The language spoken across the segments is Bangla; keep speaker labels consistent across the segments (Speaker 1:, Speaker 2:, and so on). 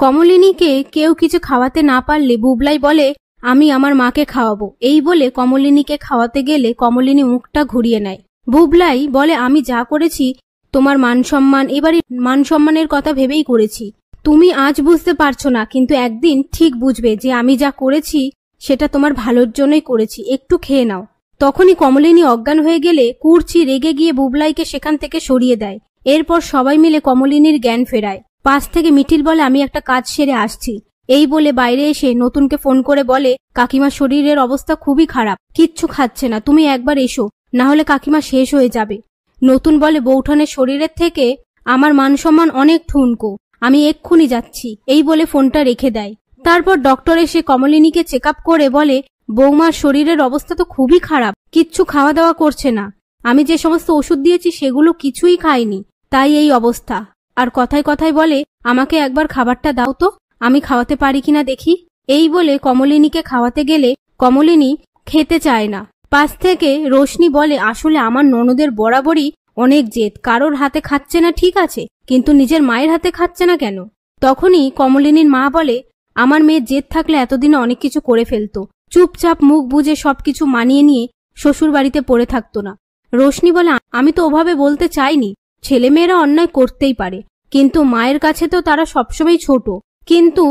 Speaker 1: কমলিনীকে কেউ কিছু খাওয়াতে না পারলে বুবলাই বলে, আমি আমার মাকে খাওয়াবো। এই বলে কমলিনীকে খাওয়াতে গেলে কমলিনী মুখটা ঘুরিয়ে নেয়। বুবলাই বলে, আমি যা করেছি তোমার মান সম্মান, এবারে মান সম্মানের কথা ভেবেই করেছি। তুমি আজ বুঝতে পারছো না, কিন্তু একদিন ঠিক বুঝবে যে আমি যা করেছি সেটা তোমার ভালোর জন্যই করেছি, একটু খেয়ে নাও। তখনই কমলিনী অজ্ঞান হয়ে গেলে কুর্চি রেগে গিয়ে বুবলাইকে সেখান থেকে সরিয়ে দেয়। এরপর সবাই মিলে কমলিনীর জ্ঞান ফেরায়। পাশ থেকে মিঠিল বলে, আমি একটা কাজ সেরে আসছি। এই বলে বাইরে এসে নতুনকে ফোন করে বলে, কাকিমার শরীরের অবস্থা খুবই খারাপ, কিচ্ছু খাচ্ছে না, তুমি একবার এসো, না হলে কাকিমা শেষ হয়ে যাবে। নতুন বলে, বৌঠানের শরীরের থেকে আমার মান সম্মান অনেক ঠুনকো, আমি এক্ষুনি যাচ্ছি। এই বলে ফোনটা রেখে দেয়। তারপর ডক্টর এসে কমলিনীকে চেক আপ করে বলে, বৌমার শরীরের অবস্থা তো খুবই খারাপ, কিচ্ছু খাওয়া দাওয়া করছে না, আমি যে সমস্ত ওষুধ দিয়েছি সেগুলো কিছুই খায়নি, তাই এই অবস্থা। আর কথায় কথায় বলে, আমাকে একবার খাবারটা দাও তো, আমি খাওয়াতে পারি কিনা দেখি। এই বলে কমলিনীকে খাওয়াতে গেলে কমলিনী খেতে চায় না। পাশ থেকে রোশনি বলে, আসলে আমার ননদের বরাবরই অনেক জেদ, কারোর হাতে খাচ্ছে না ঠিক আছে, কিন্তু নিজের মায়ের হাতে খাচ্ছে না কেন? তখনই কমলিনীর মা বলে, আমার মেয়ে জেদ থাকলে এতদিনে অনেক কিছু করে ফেলতো, চুপচাপ মুখ বুজে সবকিছু মানিয়ে নিয়ে শ্বশুর বাড়িতে পড়ে থাকতো না। রোশনি বলে, আমি তো ওভাবে বলতে চাইনি, ছেলেমেয়েরা অন্যায় করতেই পারে, কিন্তু মায়ের কাছে তো তারা সবসময় ছোট, কিন্তু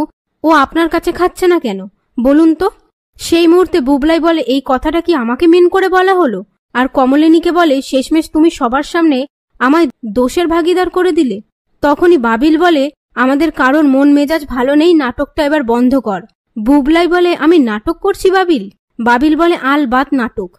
Speaker 1: ও আপনার কাছে খাচ্ছে না কেন বলুন তো? সেই মুহূর্তে বুবলাই বলে, এই কথাটা কি আমাকে মেন করে বলা হলো? আর কমলিনীকে বলে, শেষমেশ তুমি সবার সামনে আমায় দোষের ভাগিদার করে দিলে। তখনই বাবিল বলে, আমাদের কারোর মন মেজাজ ভালো নেই, নাটকটা এবার বন্ধ কর। বুবলাই বলে, আমি নাটক করছি বাবিল? বাবিল বলে, আলবাত নাটক।